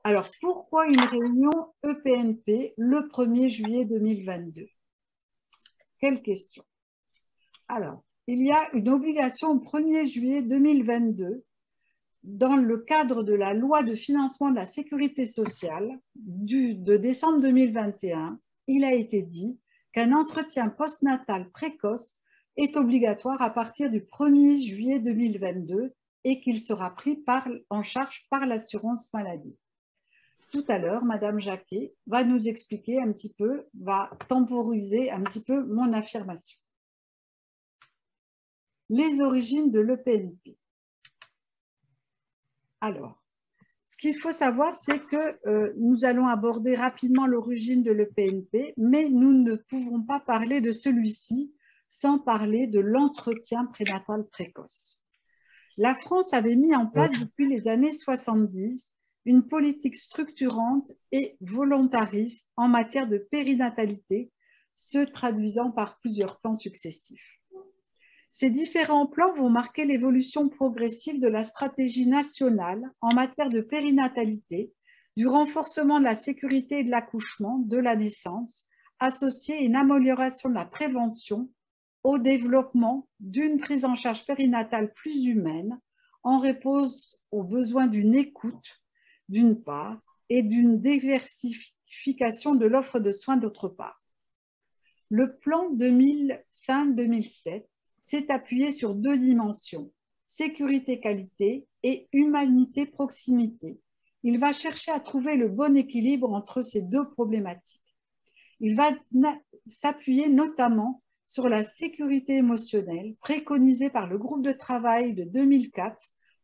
Alors, pourquoi une réunion EPNP le 1er juillet 2022? Quelle question? Alors, il y a une obligation au 1er juillet 2022 dans le cadre de la loi de financement de la sécurité sociale de décembre 2021. Il a été dit qu'un entretien postnatal précoce est obligatoire à partir du 1er juillet 2022 et qu'il sera pris en charge par l'assurance maladie. Tout à l'heure, Madame Jacquet va nous expliquer un petit peu, va temporiser un petit peu mon affirmation. Les origines de l'EPNP. Alors, ce qu'il faut savoir, c'est que nous allons aborder rapidement l'origine de l'EPNP, mais nous ne pouvons pas parler de celui-ci sans parler de l'entretien prénatal précoce. La France avait mis en place depuis les années 70 une politique structurante et volontariste en matière de périnatalité, se traduisant par plusieurs plans successifs. Ces différents plans vont marquer l'évolution progressive de la stratégie nationale en matière de périnatalité, du renforcement de la sécurité et de l'accouchement, de la naissance, associé à une amélioration de la prévention, au développement d'une prise en charge périnatale plus humaine, en réponse aux besoins d'une écoute, d'une part, et d'une diversification de l'offre de soins d'autre part. Le plan 2005-2007 s'est appuyé sur deux dimensions, sécurité-qualité et humanité-proximité. Il va chercher à trouver le bon équilibre entre ces deux problématiques. Il va s'appuyer notamment sur la sécurité émotionnelle préconisée par le groupe de travail de 2004,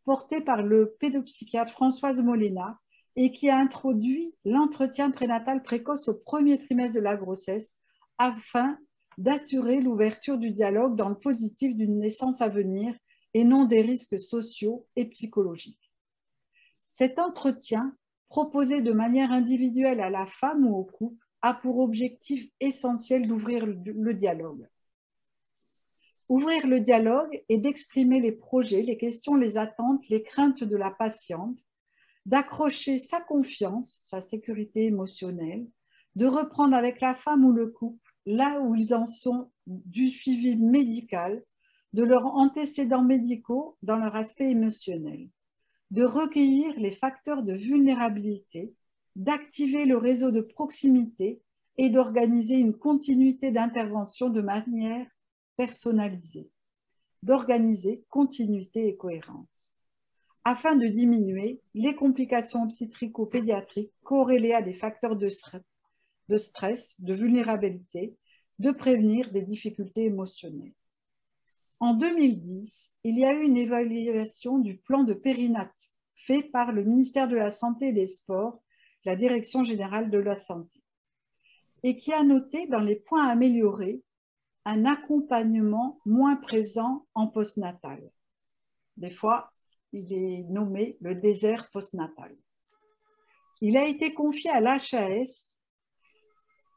porté par le pédopsychiatre Françoise Molena et qui a introduit l'entretien prénatal précoce au premier trimestre de la grossesse afin d'assurer l'ouverture du dialogue dans le positif d'une naissance à venir et non des risques sociaux et psychologiques. Cet entretien, proposé de manière individuelle à la femme ou au couple, a pour objectif essentiel d'ouvrir le dialogue. Ouvrir le dialogue et d'exprimer les projets, les questions, les attentes, les craintes de la patiente, d'accrocher sa confiance, sa sécurité émotionnelle, de reprendre avec la femme ou le couple là où ils en sont du suivi médical, de leurs antécédents médicaux dans leur aspect émotionnel, de recueillir les facteurs de vulnérabilité, d'activer le réseau de proximité et d'organiser une continuité d'intervention de manière personnalisée, d'organiser continuité et cohérence, afin de diminuer les complications obstétrico-pédiatriques corrélées à des facteurs de stress, de vulnérabilité, de prévenir des difficultés émotionnelles. En 2010, il y a eu une évaluation du plan de périnat fait par le ministère de la Santé et des Sports, la Direction générale de la santé, et qui a noté dans les points à améliorer un accompagnement moins présent en postnatal. Des fois, il est nommé le désert postnatal. Il a été confié à l'HAS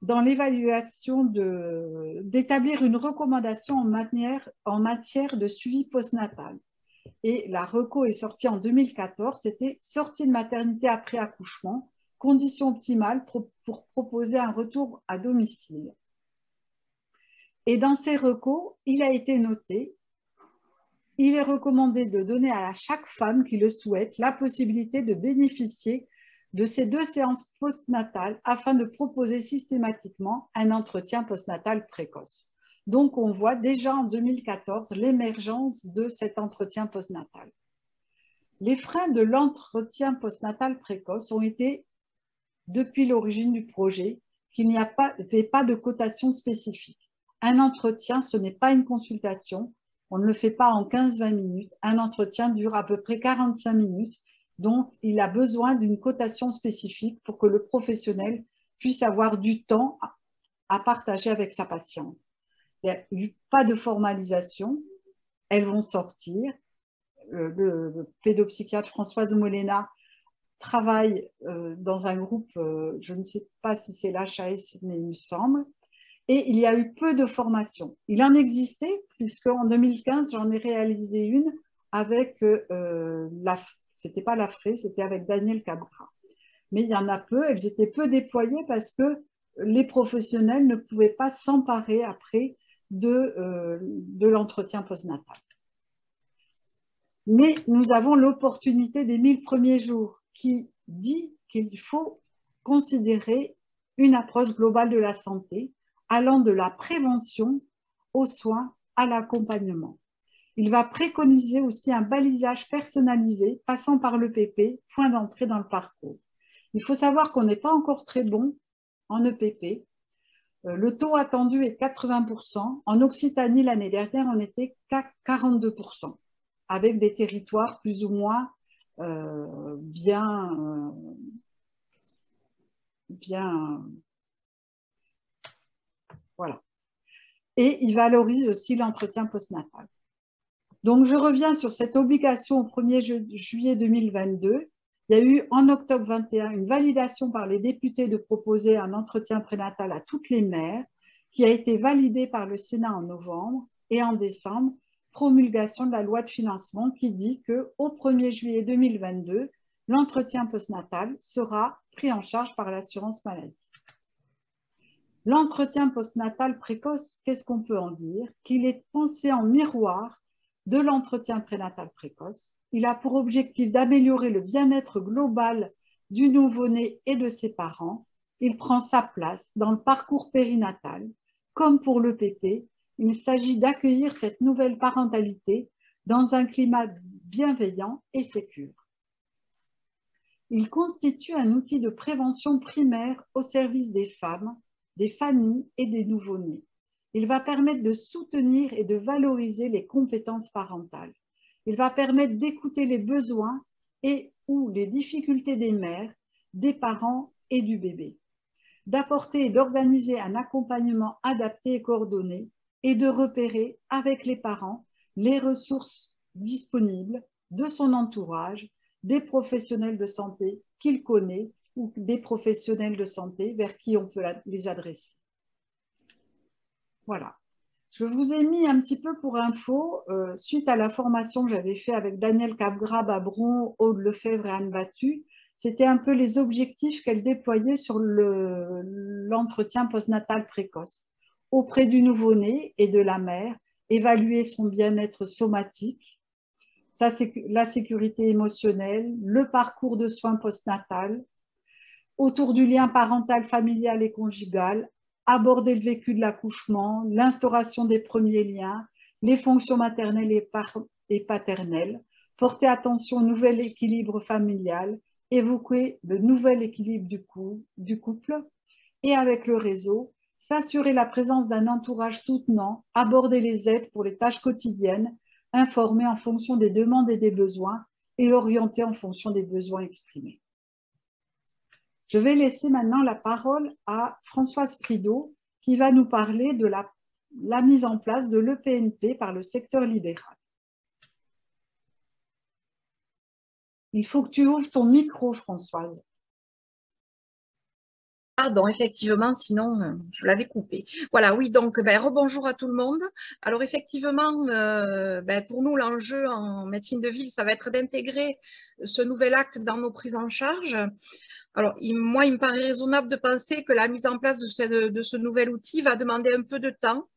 dans l'évaluation d'établir une recommandation en matière de suivi postnatal. Et la reco est sortie en 2014, c'était sortie de maternité après accouchement, conditions optimales pour proposer un retour à domicile. Et dans ces recos, il a été noté, il est recommandé de donner à chaque femme qui le souhaite la possibilité de bénéficier de ces 2 séances postnatales afin de proposer systématiquement un entretien postnatal précoce. Donc, on voit déjà en 2014 l'émergence de cet entretien postnatal. Les freins de l'entretien postnatal précoce ont été, depuis l'origine du projet, qu'il n'y avait pas de cotation spécifique. Un entretien, ce n'est pas une consultation, on ne le fait pas en 15-20 minutes. Un entretien dure à peu près 45 minutes. Donc, il a besoin d'une cotation spécifique pour que le professionnel puisse avoir du temps à partager avec sa patiente. Il n'y a eu pas de formalisation. Elles vont sortir. Le pédopsychiatre Françoise Molena travaille dans un groupe, je ne sais pas si c'est l'HAS, mais il me semble. Et il y a eu peu de formation. Il en existait, puisqu'en 2015, j'en ai réalisé une avec c'était pas l'AFRE, c'était avec Daniel Cabra. mais il y en a peu, elles étaient peu déployées parce que les professionnels ne pouvaient pas s'emparer après de l'entretien postnatal. Mais nous avons l'opportunité des 1000 premiers jours qui dit qu'il faut considérer une approche globale de la santé allant de la prévention aux soins à l'accompagnement. Il va préconiser aussi un balisage personnalisé passant par l'EPP, point d'entrée dans le parcours. Il faut savoir qu'on n'est pas encore très bon en EPP. Le taux attendu est 80%. En Occitanie, l'année dernière, on était qu'à 42%, avec des territoires plus ou moins bien voilà. Et il valorise aussi l'entretien postnatal. Donc, je reviens sur cette obligation au 1er juillet 2022. Il y a eu en octobre 21 une validation par les députés de proposer un entretien prénatal à toutes les mères, qui a été validée par le Sénat en novembre, et en décembre, promulgation de la loi de financement qui dit qu'au 1er juillet 2022, l'entretien postnatal sera pris en charge par l'assurance maladie. L'entretien postnatal précoce, qu'est-ce qu'on peut en dire? Qu'il est pensé en miroir de l'entretien prénatal précoce. Il a pour objectif d'améliorer le bien-être global du nouveau-né et de ses parents. Il prend sa place dans le parcours périnatal. Comme pour l'EPP, il s'agit d'accueillir cette nouvelle parentalité dans un climat bienveillant et sécure. Il constitue un outil de prévention primaire au service des femmes, des familles et des nouveau-nés. Il va permettre de soutenir et de valoriser les compétences parentales. Il va permettre d'écouter les besoins et ou les difficultés des mères, des parents et du bébé, d'apporter et d'organiser un accompagnement adapté et coordonné et de repérer avec les parents les ressources disponibles de son entourage, des professionnels de santé qu'il connaît ou des professionnels de santé vers qui on peut les adresser. Voilà. Je vous ai mis un petit peu pour info, suite à la formation que j'avais faite avec Danielle Capgrave à Bron, Aude Lefebvre et Anne Battu, c'était un peu les objectifs qu'elle déployait sur l'entretien postnatal précoce. Auprès du nouveau-né et de la mère, évaluer son bien-être somatique, la sécurité émotionnelle, le parcours de soins postnatal, autour du lien parental, familial et conjugal, aborder le vécu de l'accouchement, l'instauration des premiers liens, les fonctions maternelles et paternelles, porter attention au nouvel équilibre familial, évoquer le nouvel équilibre du couple et avec le réseau, s'assurer la présence d'un entourage soutenant, aborder les aides pour les tâches quotidiennes, informer en fonction des demandes et des besoins et orienter en fonction des besoins exprimés. Je vais laisser maintenant la parole à Françoise Prideau qui va nous parler de la mise en place de l'EPNP par le secteur libéral. Il faut que tu ouvres ton micro, Françoise. Pardon, effectivement, sinon je l'avais coupé. Voilà, oui, donc rebonjour à tout le monde. Alors effectivement, pour nous, l'enjeu en médecine de ville, ça va être d'intégrer ce nouvel acte dans nos prises en charge. Alors, moi, il me paraît raisonnable de penser que la mise en place de ce nouvel outil va demander un peu de temps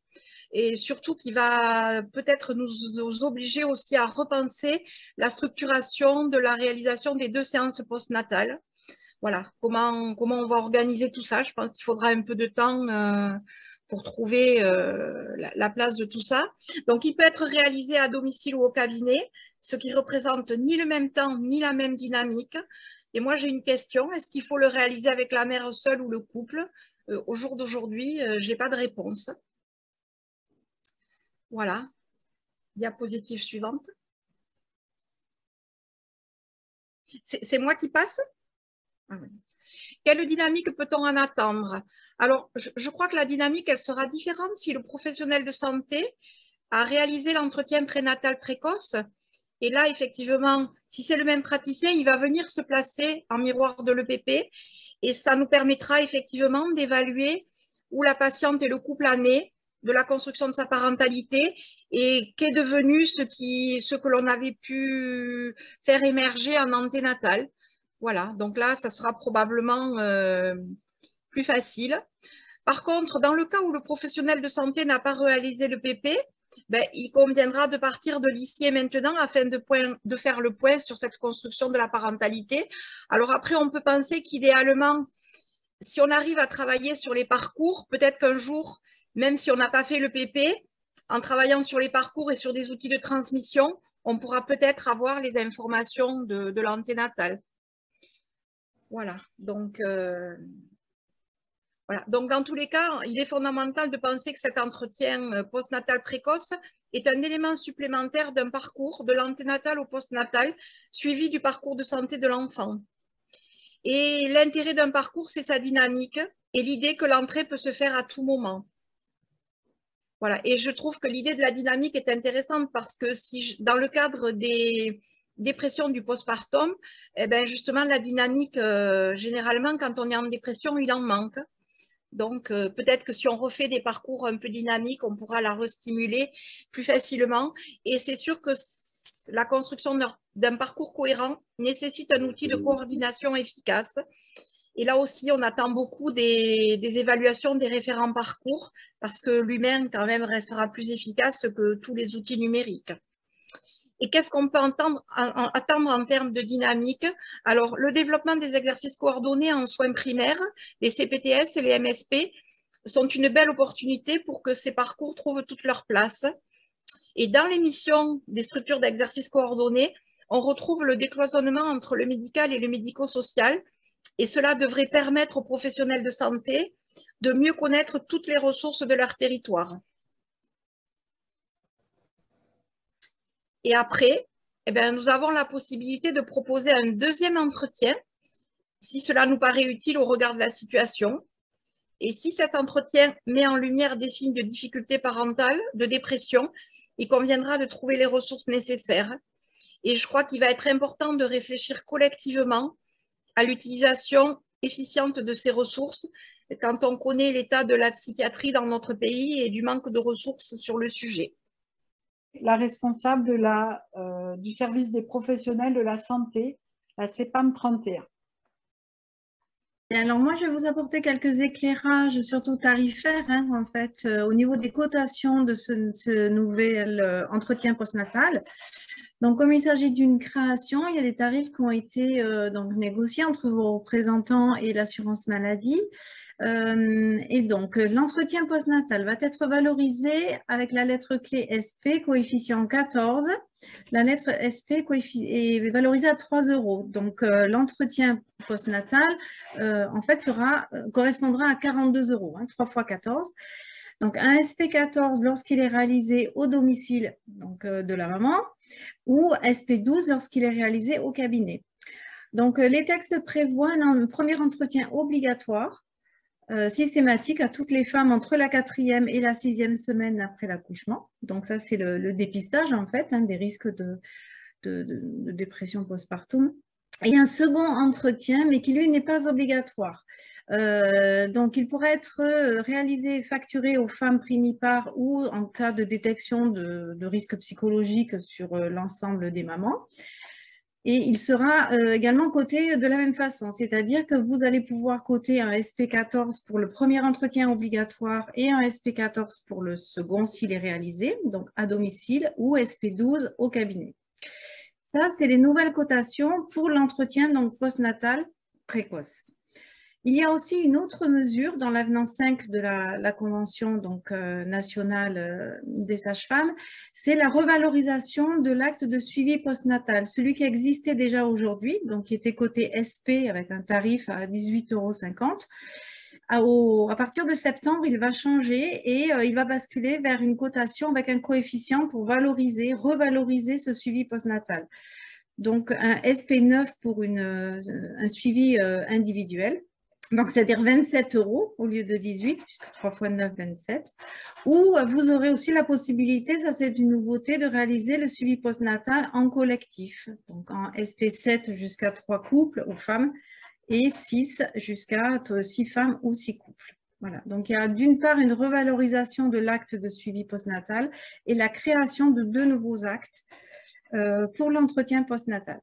et surtout qu'il va peut-être nous obliger aussi à repenser la structuration de la réalisation des 2 séances postnatales. Voilà, comment on va organiser tout ça. Je pense qu'il faudra un peu de temps pour trouver la place de tout ça. Donc, il peut être réalisé à domicile ou au cabinet, ce qui représente ni le même temps, ni la même dynamique. Et moi, j'ai une question. Est-ce qu'il faut le réaliser avec la mère seule ou le couple? Au jour d'aujourd'hui, je n'ai pas de réponse. Voilà. Diapositive suivante. C'est moi qui passe? Ah oui. Quelle dynamique peut-on en attendre? Alors, je crois que la dynamique, elle sera différente si le professionnel de santé a réalisé l'entretien prénatal précoce. Et là, effectivement, si c'est le même praticien, il va venir se placer en miroir de l'EPP et ça nous permettra effectivement d'évaluer où la patiente et le couple en est, de la construction de sa parentalité et qu'est devenu ce que l'on avait pu faire émerger en anténatal. Voilà, donc là, ça sera probablement plus facile. Par contre, dans le cas où le professionnel de santé n'a pas réalisé le PP, ben, il conviendra de partir de l'ici et maintenant afin de faire le point sur cette construction de la parentalité. Alors après, on peut penser qu'idéalement, si on arrive à travailler sur les parcours, peut-être qu'un jour, même si on n'a pas fait le PP, en travaillant sur les parcours et sur des outils de transmission, on pourra peut-être avoir les informations de l'anténatal. Voilà, donc voilà. Donc, dans tous les cas, il est fondamental de penser que cet entretien postnatal précoce est un élément supplémentaire d'un parcours de l'anténatal au postnatal, suivi du parcours de santé de l'enfant. Et l'intérêt d'un parcours, c'est sa dynamique et l'idée que l'entrée peut se faire à tout moment. Voilà. Et je trouve que l'idée de la dynamique est intéressante parce que si dans le cadre des dépressions du postpartum, eh ben justement, la dynamique, généralement, quand on est en dépression, il en manque. Donc, peut-être que si on refait des parcours un peu dynamiques, on pourra la restimuler plus facilement. Et c'est sûr que la construction d'un parcours cohérent nécessite un outil de coordination efficace. Et là aussi, on attend beaucoup des évaluations des référents parcours parce que l'humain, quand même, restera plus efficace que tous les outils numériques. Et qu'est-ce qu'on peut attendre en termes de dynamique? Alors, le développement des exercices coordonnés en soins primaires, les CPTS et les MSP, sont une belle opportunité pour que ces parcours trouvent toute leur place. Et dans les missions des structures d'exercices coordonnés, on retrouve le décloisonnement entre le médical et le médico-social. Et cela devrait permettre aux professionnels de santé de mieux connaître toutes les ressources de leur territoire. Et après, eh bien, nous avons la possibilité de proposer un deuxième entretien, si cela nous paraît utile au regard de la situation. Et si cet entretien met en lumière des signes de difficulté parentale, de dépression, il conviendra de trouver les ressources nécessaires. Et je crois qu'il va être important de réfléchir collectivement à l'utilisation efficiente de ces ressources quand on connaît l'état de la psychiatrie dans notre pays et du manque de ressources sur le sujet. La responsable du service des professionnels de la santé, la CEPAM 31. Et alors moi, je vais vous apporter quelques éclairages, surtout tarifaires, hein, en fait, au niveau des cotations de ce nouvel entretien postnatal. Donc, comme il s'agit d'une création, il y a des tarifs qui ont été donc négociés entre vos représentants et l'assurance maladie. Et donc, l'entretien postnatal va être valorisé avec la lettre clé SP, coefficient 14. La lettre SP est valorisée à 3 €. Donc, l'entretien postnatal, en fait, correspondra à 42 €, hein, 3 fois 14. Donc, un SP14 lorsqu'il est réalisé au domicile donc, de la maman ou SP12 lorsqu'il est réalisé au cabinet. Donc, les textes prévoient un premier entretien obligatoire systématique à toutes les femmes entre la 4e et la 6e semaine après l'accouchement. Donc, ça, c'est le dépistage, en fait, hein, des risques de dépression postpartum. Et un second entretien, mais qui, lui, n'est pas obligatoire. Donc, il pourrait être réalisé et facturé aux femmes primipares ou en cas de détection de risques psychologiques sur l'ensemble des mamans. Et il sera également coté de la même façon, c'est-à-dire que vous allez pouvoir coter un SP14 pour le premier entretien obligatoire et un SP14 pour le second s'il est réalisé, donc à domicile, ou SP12 au cabinet. Ça, c'est les nouvelles cotations pour l'entretien postnatal précoce. Il y a aussi une autre mesure dans l'avenant 5 de la Convention nationale des sages-femmes, c'est la revalorisation de l'acte de suivi postnatal, celui qui existait déjà aujourd'hui, donc qui était coté SP avec un tarif à 18,50 €. À partir de septembre, il va changer et il va basculer vers une cotation avec un coefficient pour revaloriser ce suivi postnatal. Donc, un SP9 pour un suivi individuel. Donc, c'est-à-dire 27 € au lieu de 18, puisque 3 fois 9, 27. Ou vous aurez aussi la possibilité, ça c'est une nouveauté, de réaliser le suivi postnatal en collectif. Donc, en SP7 jusqu'à 3 couples ou femmes et 6 jusqu'à 6 femmes ou 6 couples. Voilà. Donc, il y a d'une part une revalorisation de l'acte de suivi postnatal et la création de 2 nouveaux actes pour l'entretien postnatal.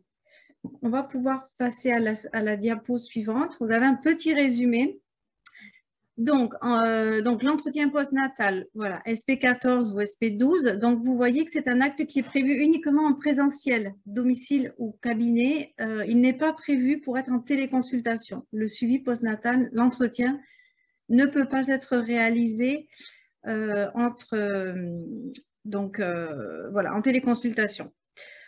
on va pouvoir passer à la diapo suivante. Vous avez un petit résumé. Donc l'entretien postnatal, voilà, SP14 ou SP12. Donc, vous voyez que c'est un acte qui est prévu uniquement en présentiel, domicile ou cabinet. Il n'est pas prévu pour être en téléconsultation. Le suivi postnatal, l'entretien, ne peut pas être réalisé en téléconsultation.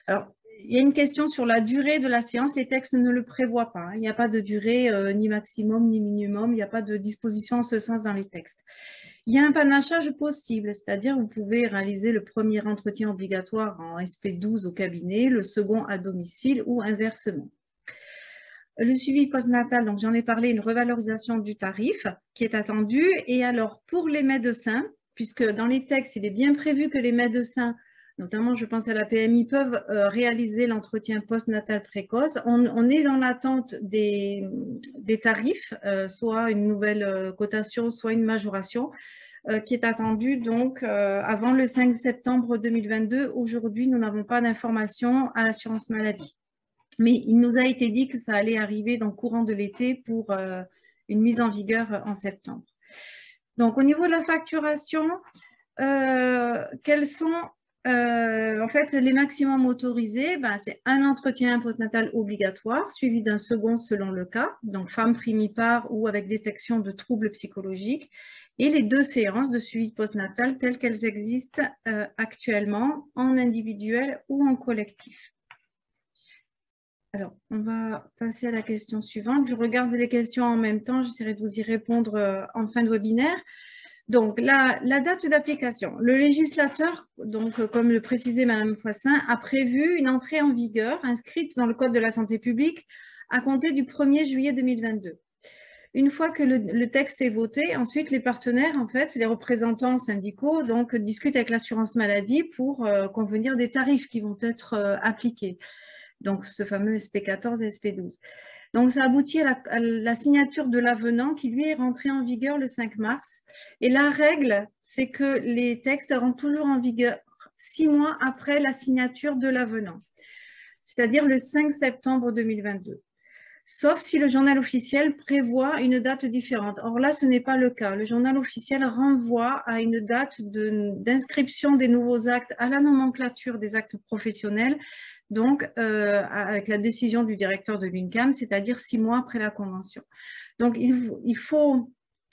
Alors, il y a une question sur la durée de la séance. Les textes ne le prévoient pas. Hein. Il n'y a pas de durée ni maximum ni minimum. Il n'y a pas de disposition en ce sens dans les textes. Il y a un panachage possible, c'est-à-dire vous pouvez réaliser le premier entretien obligatoire en SP12 au cabinet, le second à domicile ou inversement. Le suivi postnatal, donc j'en ai parlé, une revalorisation du tarif qui est attendue. Et alors, pour les médecins, puisque dans les textes, il est bien prévu que les médecins, notamment je pense à la PMI, peuvent réaliser l'entretien postnatal précoce, on est dans l'attente des tarifs, soit une nouvelle cotation, soit une majoration, qui est attendue donc avant le 5 septembre 2022. Aujourd'hui, nous n'avons pas d'informations à l'assurance maladie. Mais il nous a été dit que ça allait arriver dans le courant de l'été pour une mise en vigueur en septembre. Donc, au niveau de la facturation, quels sont en fait les maximums autorisés? C'est un entretien postnatal obligatoire, suivi d'un second selon le cas, donc femme primipare ou avec détection de troubles psychologiques, et les 2 séances de suivi postnatal telles qu'elles existent actuellement en individuel ou en collectif. Alors, on va passer à la question suivante. Je regarde les questions en même temps. J'essaierai de vous y répondre en fin de webinaire. Donc, la date d'application. Le législateur, donc, comme le précisait Madame Poissin, a prévu une entrée en vigueur inscrite dans le Code de la santé publique à compter du 1er juillet 2022. Une fois que le texte est voté, ensuite, les partenaires, en fait, les représentants syndicaux, donc, discutent avec l'assurance maladie pour convenir des tarifs qui vont être appliqués. Donc, ce fameux SP14 et SP12. Donc, ça aboutit à la signature de l'avenant qui, lui, est rentré en vigueur le 5 mars. Et la règle, c'est que les textes rentrent toujours en vigueur 6 mois après la signature de l'avenant, c'est-à-dire le 5 septembre 2022. Sauf si le journal officiel prévoit une date différente. Or là, ce n'est pas le cas. Le journal officiel renvoie à une date d'inscription des nouveaux actes à la nomenclature des actes professionnels, donc avec la décision du directeur de l'UNCAM, c'est-à-dire 6 mois après la convention. Donc, il faut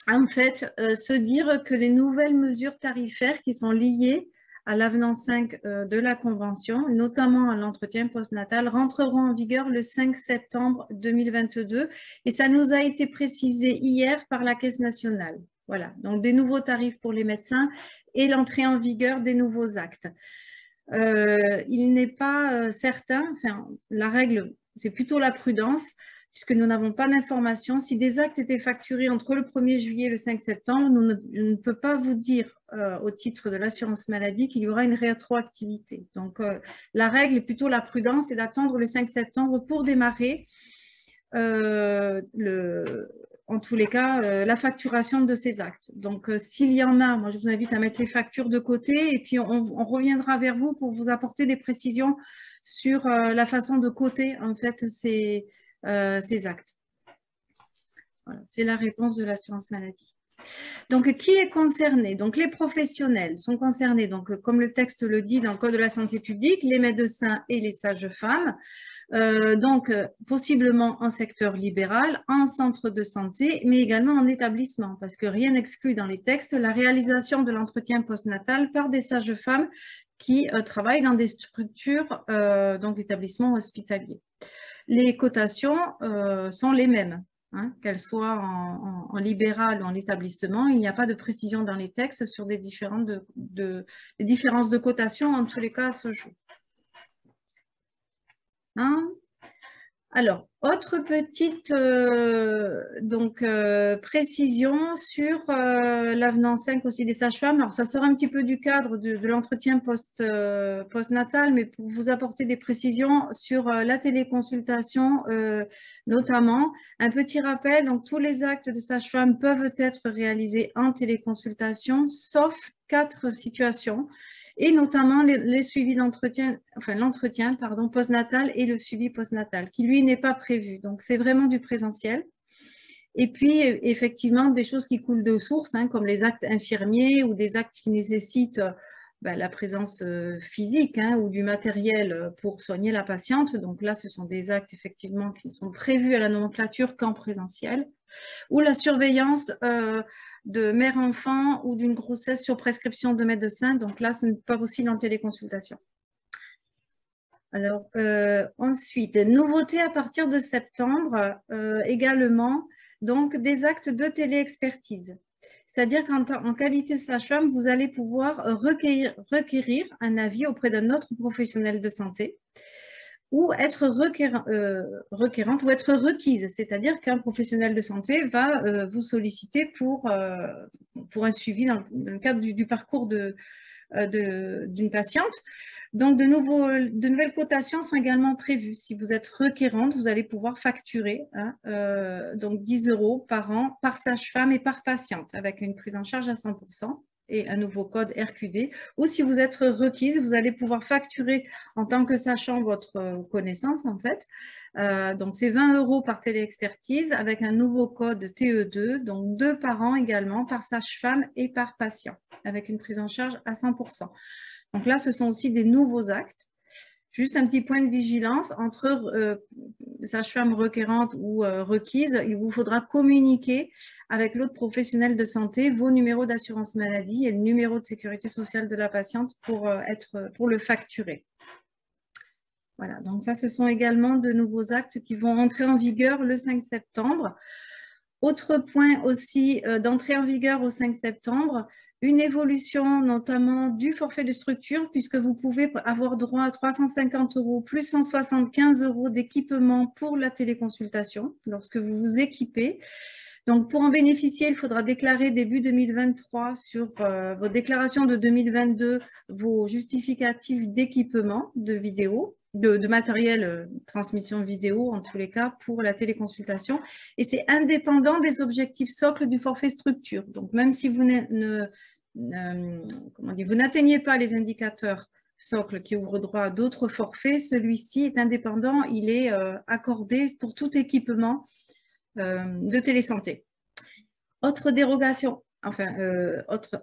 en fait se dire que les nouvelles mesures tarifaires qui sont liées à l'avenant 5 de la Convention, notamment à l'entretien postnatal, rentreront en vigueur le 5 septembre 2022 et ça nous a été précisé hier par la Caisse nationale. Voilà, donc des nouveaux tarifs pour les médecins et l'entrée en vigueur des nouveaux actes. Il n'est pas certain, enfin, la règle, c'est plutôt la prudence, puisque nous n'avons pas d'informations. Si des actes étaient facturés entre le 1er juillet et le 5 septembre, je ne peux pas vous dire au titre de l'assurance maladie qu'il y aura une rétroactivité. Donc, la règle est plutôt la prudence et d'attendre le 5 septembre pour démarrer en tous les cas, la facturation de ces actes. Donc, s'il y en a, moi, je vous invite à mettre les factures de côté et puis on reviendra vers vous pour vous apporter des précisions sur la façon de coter, en fait, ces actes. Voilà, c'est la réponse de l'assurance maladie. Donc, qui est concerné? Donc, les professionnels sont concernés, donc, comme le texte le dit dans le Code de la santé publique, les médecins et les sages-femmes. Donc, possiblement en secteur libéral, en centre de santé, mais également en établissement, parce que rien n'exclut dans les textes la réalisation de l'entretien postnatal par des sages-femmes qui travaillent dans des structures, donc d'établissements hospitaliers. Les cotations sont les mêmes, hein, qu'elles soient en libéral ou en établissement. Il n'y a pas de précision dans les textes sur des différences de cotation, en tous les cas à ce jour. Hein? Alors, autre petite précision sur l'avenant 5 aussi des sages-femmes. Alors, ça sort un petit peu du cadre de l'entretien postnatal, mais pour vous apporter des précisions sur la téléconsultation notamment. Un petit rappel, donc tous les actes de sage-femme peuvent être réalisés en téléconsultation, sauf 4 situations. et notamment les suivis d'entretien, enfin l'entretien, pardon, postnatal et le suivi postnatal, qui lui n'est pas prévu. Donc, c'est vraiment du présentiel. Et puis, effectivement, des choses qui coulent de source, hein, comme les actes infirmiers ou des actes qui nécessitent la présence physique, hein, ou du matériel pour soigner la patiente. Donc là, ce sont des actes, effectivement, qui sont prévus à la nomenclature qu'en présentiel. Ou la surveillance de mère-enfant ou d'une grossesse sur prescription de médecin. Donc là, ce n'est pas possible en téléconsultation. Alors, ensuite, nouveauté à partir de septembre également, donc des actes de téléexpertise. C'est-à-dire qu'en qualité sage-femme, vous allez pouvoir requérir un avis auprès d'un autre professionnel de santé ou être requérante ou être requise. C'est-à-dire qu'un professionnel de santé va vous solliciter pour un suivi dans le cadre du parcours d'une patiente. Donc, de nouvelles cotations sont également prévues. Si vous êtes requérante, vous allez pouvoir facturer donc 10 € par an par sage-femme et par patiente, avec une prise en charge à 100% et un nouveau code RQD. Ou si vous êtes requise, vous allez pouvoir facturer en tant que sachant votre connaissance, en fait. Donc, c'est 20 € par téléexpertise avec un nouveau code TE2, donc 2 par an également par sage-femme et par patient, avec une prise en charge à 100%. Donc là, ce sont aussi des nouveaux actes. Juste un petit point de vigilance, entre sage-femme requérante ou requise, il vous faudra communiquer avec l'autre professionnel de santé vos numéros d'assurance maladie et le numéro de sécurité sociale de la patiente pour le facturer. Voilà, donc ça, ce sont également de nouveaux actes qui vont entrer en vigueur le 5 septembre. Autre point aussi d'entrée en vigueur au 5 septembre, une évolution notamment du forfait de structure, puisque vous pouvez avoir droit à 350 € plus 175 € d'équipement pour la téléconsultation lorsque vous vous équipez. Donc, pour en bénéficier, il faudra déclarer début 2023 sur vos déclarations de 2022 vos justificatifs d'équipement de vidéo, de matériel transmission vidéo en tous les cas pour la téléconsultation. Et c'est indépendant des objectifs socles du forfait structure. Donc, même si vous n'atteignez pas les indicateurs socles qui ouvrent droit à d'autres forfaits, celui-ci est indépendant, il est accordé pour tout équipement de télésanté. Autre dérogation, enfin, autre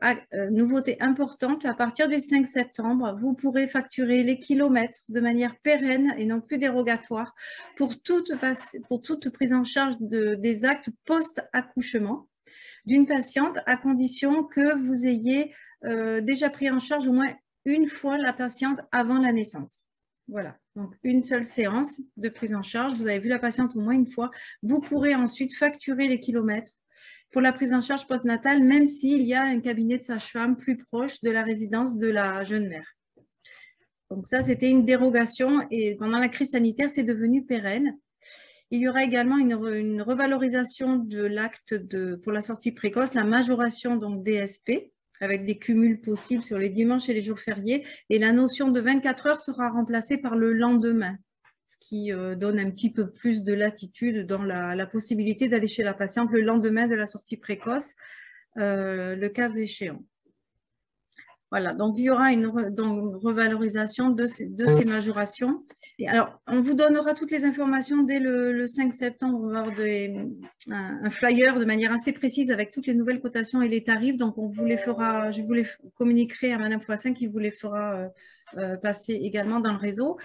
nouveauté importante, à partir du 5 septembre, vous pourrez facturer les kilomètres de manière pérenne et non plus dérogatoire pour toute prise en charge des actes post-accouchement d'une patiente, à condition que vous ayez déjà pris en charge au moins une fois la patiente avant la naissance. Voilà, donc une seule séance de prise en charge, vous avez vu la patiente au moins une fois, vous pourrez ensuite facturer les kilomètres pour la prise en charge postnatale, même s'il y a un cabinet de sage-femme plus proche de la résidence de la jeune mère. Donc ça, c'était une dérogation et pendant la crise sanitaire, c'est devenu pérenne. Il y aura également une revalorisation de l'acte pour la sortie précoce, la majoration donc DSP, avec des cumuls possibles sur les dimanches et les jours fériés. Et la notion de 24 heures sera remplacée par le lendemain, ce qui donne un petit peu plus de latitude dans la possibilité d'aller chez la patiente le lendemain de la sortie précoce, le cas échéant. Voilà, donc il y aura une revalorisation de ces majorations. Et alors, on vous donnera toutes les informations dès le 5 septembre. On va avoir un flyer de manière assez précise avec toutes les nouvelles cotations et les tarifs. Donc, je vous les communiquerai à Madame Foissin qui vous les fera passer également dans le réseau.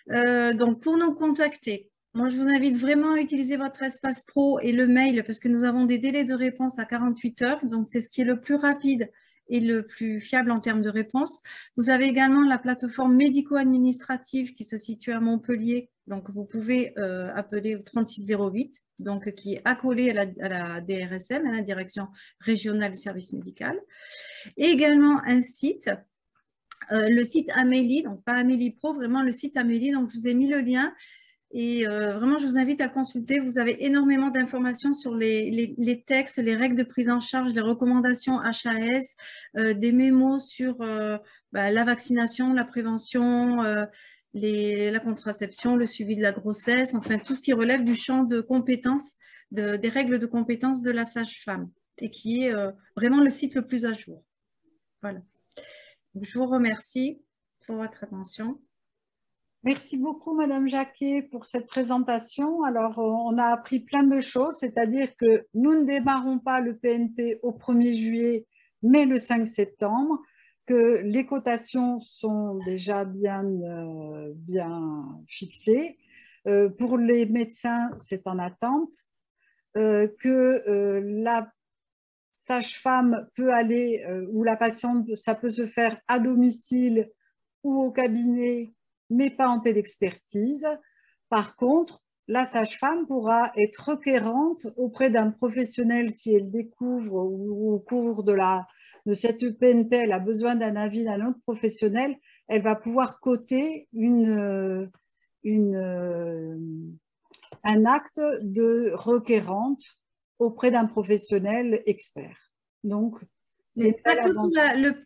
Donc, pour nous contacter, moi, je vous invite vraiment à utiliser votre espace pro et le mail parce que nous avons des délais de réponse à 48 heures. Donc, c'est ce qui est le plus rapide et le plus fiable en termes de réponse. Vous avez également la plateforme médico-administrative qui se situe à Montpellier. Donc, vous pouvez appeler au 3608, donc, qui est accolé à la DRSM, à la Direction régionale du service médical. Et également un site, le site Amélie, donc pas Amélie Pro, vraiment le site Amélie. Donc, je vous ai mis le lien. Et vraiment, je vous invite à le consulter. Vous avez énormément d'informations sur les textes, les règles de prise en charge, les recommandations HAS, des mémos sur la vaccination, la prévention, la contraception, le suivi de la grossesse, enfin tout ce qui relève du champ de compétences, des règles de compétences de la sage-femme et qui est vraiment le site le plus à jour. Voilà. Je vous remercie pour votre attention. Merci beaucoup, Madame Jacquet, pour cette présentation. Alors, on a appris plein de choses, c'est-à-dire que nous ne démarrons pas le PNP au 1er juillet, mais le 5 septembre, que les cotations sont déjà bien fixées. Pour les médecins, c'est en attente. Que la sage-femme peut aller, ou la patiente, ça peut se faire à domicile ou au cabinet, mais pas en téléexpertise. Par contre, la sage-femme pourra être requérante auprès d'un professionnel si elle découvre ou au cours de cette PNP, elle a besoin d'un avis d'un autre professionnel, elle va pouvoir coter un acte de requérante auprès d'un professionnel expert. Donc, c'est pas que pour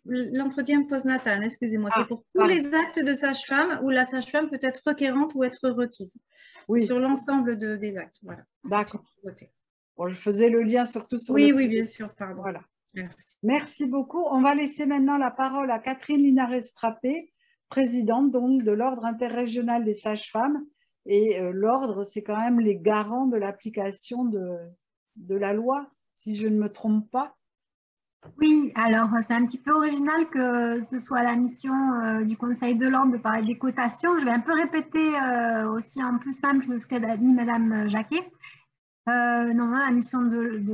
l'entretien postnatal, excusez-moi, c'est pour tous les actes de sage-femme où la sage-femme peut être requérante ou être requise. Oui. Sur l'ensemble des actes. Voilà. D'accord. Bon, je faisais le lien surtout sur oui, bien sûr, pardon. Voilà. Merci beaucoup. On va laisser maintenant la parole à Catherine Linares-Trappé, présidente donc de l'Ordre interrégional des sages-femmes. Et l'Ordre, c'est quand même les garants de l'application de la loi, si je ne me trompe pas. Oui, alors c'est un petit peu original que ce soit la mission du Conseil de l'Ordre de parler des cotations. Je vais un peu répéter aussi en plus simple que ce qu'a dit Madame Jacquet. Normalement, la mission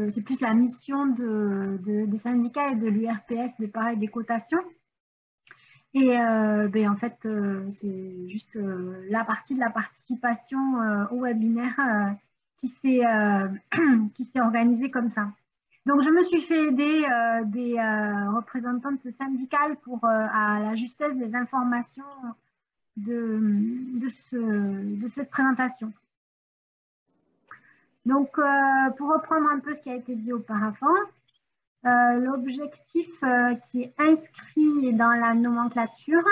c'est plus la mission des syndicats et de l'URPS de parler des cotations. Et en fait, c'est juste la partie de la participation au webinaire qui s'est organisée comme ça. Donc, je me suis fait aider des représentantes syndicales pour à la justesse des informations de cette présentation. Donc, pour reprendre un peu ce qui a été dit auparavant, l'objectif qui est inscrit dans la nomenclature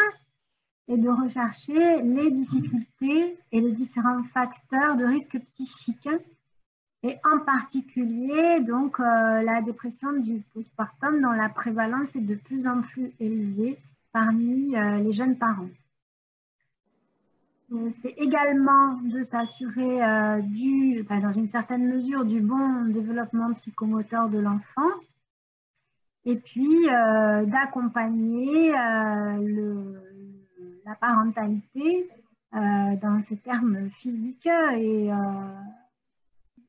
est de rechercher les difficultés et les différents facteurs de risque psychique, et en particulier donc la dépression du postpartum dont la prévalence est de plus en plus élevée parmi les jeunes parents. C'est également de s'assurer dans une certaine mesure du bon développement psychomoteur de l'enfant, et puis d'accompagner la parentalité dans ses termes physiques et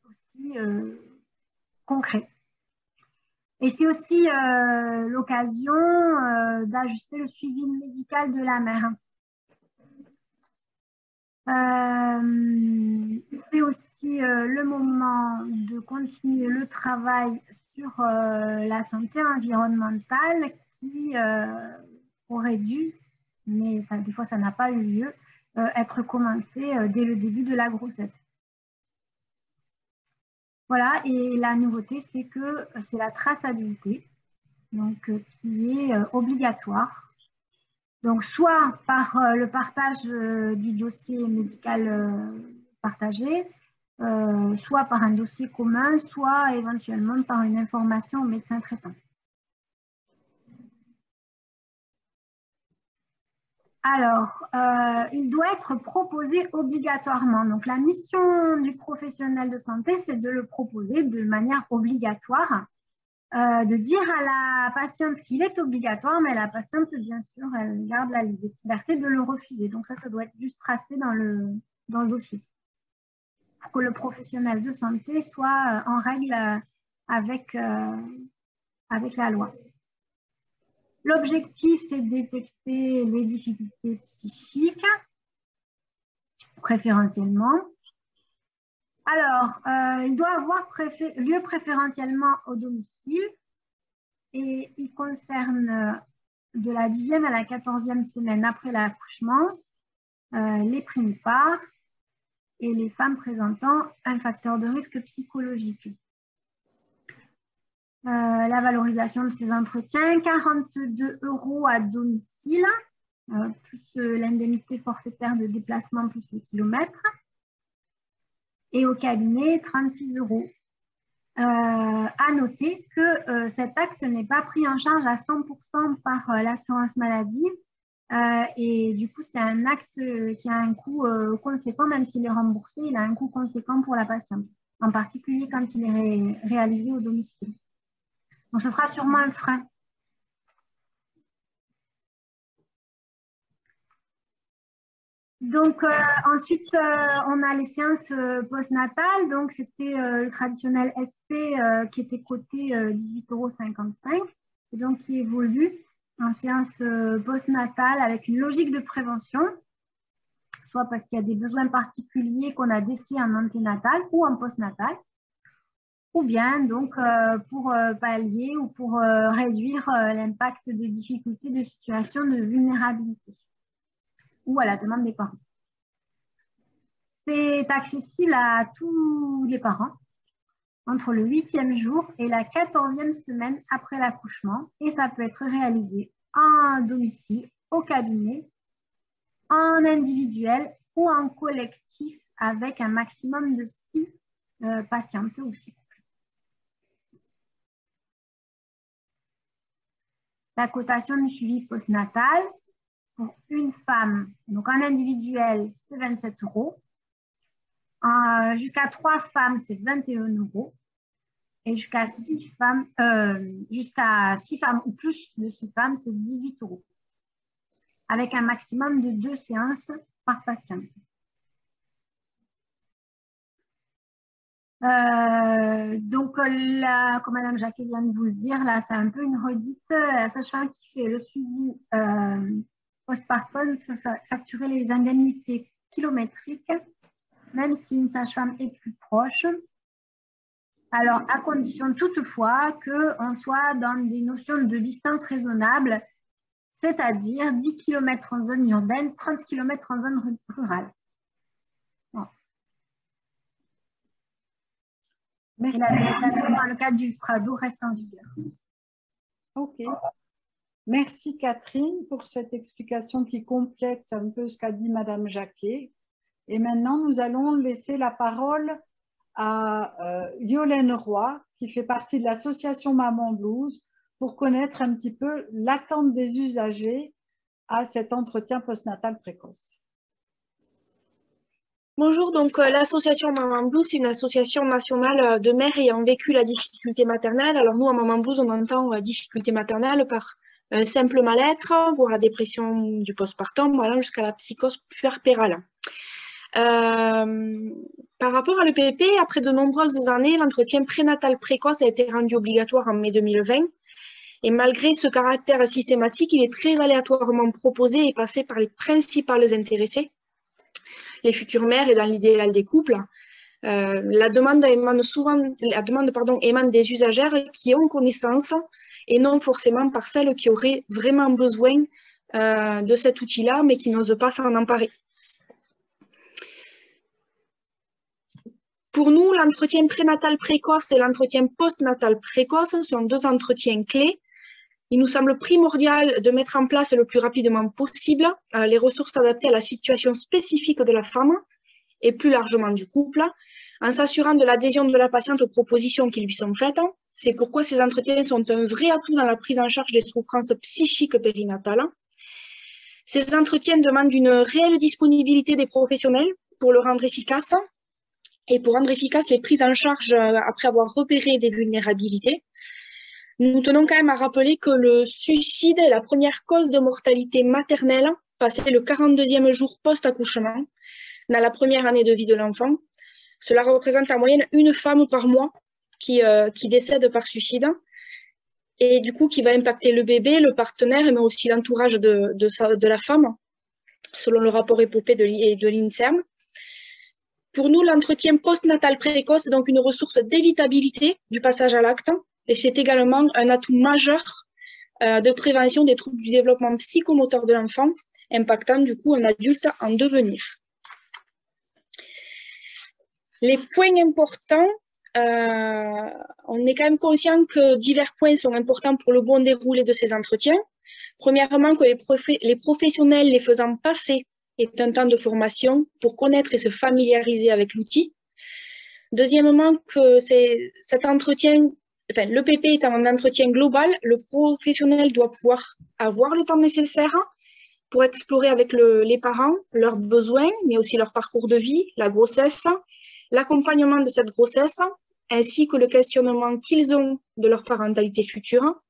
aussi concrets. Et c'est aussi l'occasion d'ajuster le suivi médical de la mère. C'est aussi le moment de continuer le travail sur la santé environnementale qui aurait dû, mais des fois ça n'a pas eu lieu, être commencé dès le début de la grossesse. Voilà, et la nouveauté, c'est que c'est la traçabilité, donc qui est obligatoire. Donc, soit par le partage du dossier médical partagé, soit par un dossier commun, soit éventuellement par une information au médecin traitant. Alors, il doit être proposé obligatoirement. Donc, la mission du professionnel de santé, c'est de le proposer de manière obligatoire. De dire à la patiente qu'il est obligatoire, mais la patiente, bien sûr, elle garde la liberté de le refuser. Donc ça doit être juste tracé dans le dossier pour que le professionnel de santé soit en règle avec la loi. L'objectif, c'est de détecter les difficultés psychiques, préférentiellement. Alors, il doit avoir lieu préférentiellement au domicile et il concerne de la 10e à la 14e semaine après l'accouchement les primipares et les femmes présentant un facteur de risque psychologique. La valorisation de ces entretiens, 42 € à domicile, plus l'indemnité forfaitaire de déplacement plus les kilomètres. Et au cabinet, 36 €. à noter que cet acte n'est pas pris en charge à 100% par l'assurance maladie. Et du coup, c'est un acte qui a un coût conséquent, même s'il est remboursé, il a un coût conséquent pour la patiente, en particulier quand il est réalisé au domicile. Donc, ce sera sûrement un frein. Donc, ensuite, on a les séances postnatales. Donc, c'était le traditionnel SP qui était coté 18,55 € et donc qui évolue en séance postnatale avec une logique de prévention, soit parce qu'il y a des besoins particuliers qu'on a décelés en anténatal ou en postnatal, ou bien donc pour pallier ou pour réduire l'impact de difficultés de situation de vulnérabilité ou à la demande des parents. C'est accessible à tous les parents entre le 8e jour et la 14e semaine après l'accouchement et ça peut être réalisé en domicile, au cabinet, en individuel ou en collectif avec un maximum de 6 patientes ou 6 couples. La cotation du suivi postnatal pour une femme, donc en individuel, c'est 27 €. Jusqu'à 3 femmes, c'est 21 € et jusqu'à 6 femmes, ou plus de 6 femmes, c'est 18 € avec un maximum de 2 séances par patiente. Donc là, comme Madame Jacquet vient de vous le dire, là c'est un peu une redite. La sage-femme qui fait le suivi postpartum peut facturer les indemnités kilométriques même si une sage-femme est plus proche. Alors, à condition toutefois qu'on soit dans des notions de distance raisonnable, c'est-à-dire 10 km en zone urbaine, 30 km en zone rurale. Bon. Et la habilitation dans le cadre du Prado reste en vigueur. Ok. Merci Catherine pour cette explication qui complète un peu ce qu'a dit Madame Jacquet. Et maintenant, nous allons laisser la parole à Yolène Roy, qui fait partie de l'association Maman Blues, pour connaître un petit peu l'attente des usagers à cet entretien postnatal précoce. Bonjour, donc l'association Maman Blues, c'est une association nationale de mères ayant vécu la difficulté maternelle. Alors nous, à Maman Blues, on entend difficulté maternelle par un simple mal-être, voire la dépression du postpartum, allant jusqu'à la psychose puerpérale. Par rapport à l'EPP, après de nombreuses années, l'entretien prénatal précoce a été rendu obligatoire en mai 2020. Et malgré ce caractère systématique, il est très aléatoirement proposé et passé par les principales intéressées, les futures mères et dans l'idéal des couples. La demande émane des usagères qui ont connaissance et non forcément par celles qui auraient vraiment besoin de cet outil-là, mais qui n'osent pas s'en emparer. Pour nous, l'entretien prénatal précoce et l'entretien postnatal précoce sont deux entretiens clés. Il nous semble primordial de mettre en place le plus rapidement possible les ressources adaptées à la situation spécifique de la femme et plus largement du couple, en s'assurant de l'adhésion de la patiente aux propositions qui lui sont faites. C'est pourquoi ces entretiens sont un vrai atout dans la prise en charge des souffrances psychiques périnatales. Ces entretiens demandent une réelle disponibilité des professionnels pour le rendre efficace et pour rendre efficaces les prises en charge après avoir repéré des vulnérabilités. Nous tenons quand même à rappeler que le suicide est la première cause de mortalité maternelle, passé le 42e jour post-accouchement, dans la première année de vie de l'enfant. Cela représente en moyenne une femme par mois qui décède par suicide et du coup qui va impacter le bébé, le partenaire, mais aussi l'entourage de la femme, selon le rapport épopée de l'INSERM. Pour nous, l'entretien postnatal précoce est donc une ressource d'évitabilité du passage à l'acte et c'est également un atout majeur de prévention des troubles du développement psychomoteur de l'enfant, impactant du coup un adulte en devenir. Les points importants, on est quand même conscient que divers points sont importants pour le bon déroulé de ces entretiens. Premièrement, que les professionnels les faisant passer est un temps de formation pour connaître et se familiariser avec l'outil. Deuxièmement, que cet entretien, enfin, le PP est un entretien global, le professionnel doit pouvoir avoir le temps nécessaire pour explorer avec les parents leurs besoins, mais aussi leur parcours de vie, la grossesse, l'accompagnement de cette grossesse, ainsi que le questionnement qu'ils ont de leur parentalité future.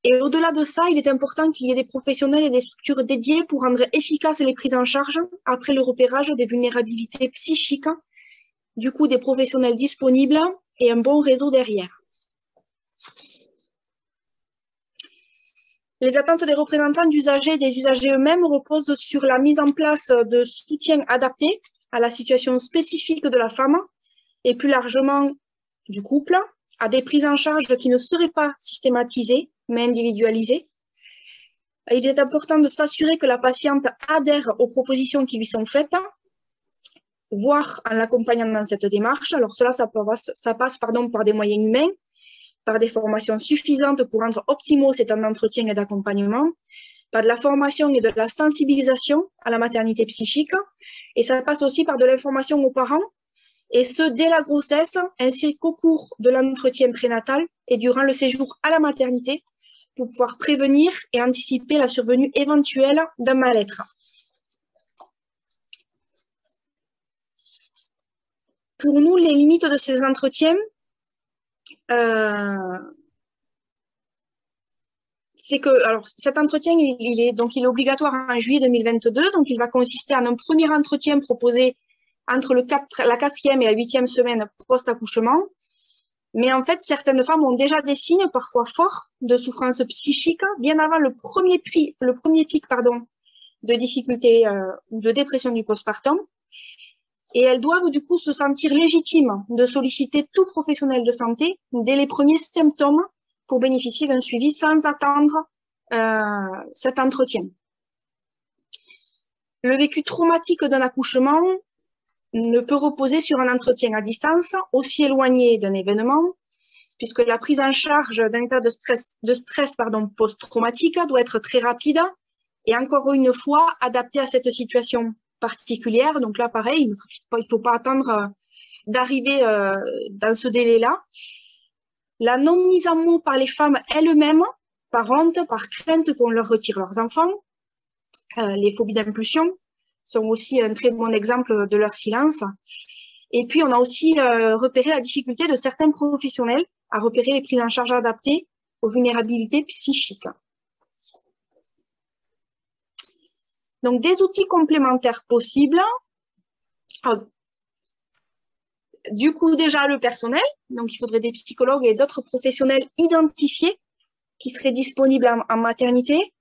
Et au-delà de ça, il est important qu'il y ait des professionnels et des structures dédiées pour rendre efficaces les prises en charge après le repérage des vulnérabilités psychiques, du coup des professionnels disponibles et un bon réseau derrière. Les attentes des représentants d'usagers et des usagers eux-mêmes reposent sur la mise en place de soutiens adaptés à la situation spécifique de la femme et plus largement du couple, à des prises en charge qui ne seraient pas systématisées, mais individualisées. Il est important de s'assurer que la patiente adhère aux propositions qui lui sont faites, voire en l'accompagnant dans cette démarche. Alors cela, ça passe par des moyens humains, par des formations suffisantes pour rendre optimaux ces temps d'entretien et d'accompagnement, par de la formation et de la sensibilisation à la maternité psychique, et ça passe aussi par de l'information aux parents, et ce, dès la grossesse, ainsi qu'au cours de l'entretien prénatal et durant le séjour à la maternité, pour pouvoir prévenir et anticiper la survenue éventuelle d'un mal-être. Pour nous, les limites de ces entretiens, c'est que cet entretien, il est obligatoire en juillet 2022, donc il va consister en un premier entretien proposé entre la 4e et la 8e semaine post-accouchement. Mais en fait, certaines femmes ont déjà des signes parfois forts de souffrance psychique bien avant le premier pic de difficulté ou de dépression du postpartum. Et elles doivent du coup se sentir légitimes de solliciter tout professionnel de santé dès les premiers symptômes pour bénéficier d'un suivi sans attendre cet entretien. Le vécu traumatique d'un accouchement ne peut reposer sur un entretien à distance, aussi éloigné d'un événement, puisque la prise en charge d'un état de stress post-traumatique doit être très rapide et encore une fois adaptée à cette situation particulière. Donc là, pareil, il ne faut pas attendre d'arriver dans ce délai-là. La non-mise en mots par les femmes elles-mêmes, par honte, par crainte qu'on leur retire leurs enfants, les phobies d'impulsion sont aussi un très bon exemple de leur silence. Et puis, on a aussi repéré la difficulté de certains professionnels à repérer les prises en charge adaptées aux vulnérabilités psychiques. Donc, des outils complémentaires possibles. Du coup, déjà, le personnel. Donc, il faudrait des psychologues et d'autres professionnels identifiés qui seraient disponibles en maternité.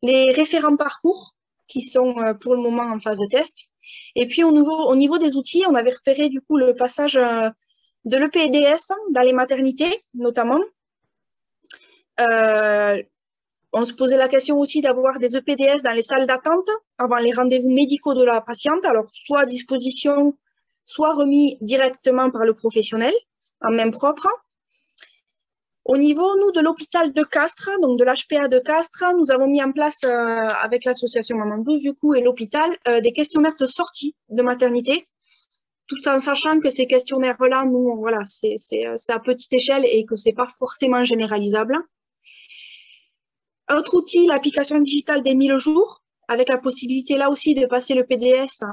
Les référents parcours qui sont pour le moment en phase de test. Et puis, au niveau des outils, on avait repéré du coup le passage de l'EPDS dans les maternités, notamment. On se posait la question aussi d'avoir des EPDS dans les salles d'attente avant les rendez-vous médicaux de la patiente, alors soit à disposition, soit remis directement par le professionnel en main propre. Au niveau, nous, de l'hôpital de Castres, donc de l'HPA de Castres, nous avons mis en place, avec l'association Maman 12, du coup, et l'hôpital, des questionnaires de sortie de maternité, tout en sachant que ces questionnaires-là, nous, voilà, c'est à petite échelle et que c'est pas forcément généralisable. Autre outil, l'application digitale des 1000 jours, avec la possibilité là aussi de passer le PDS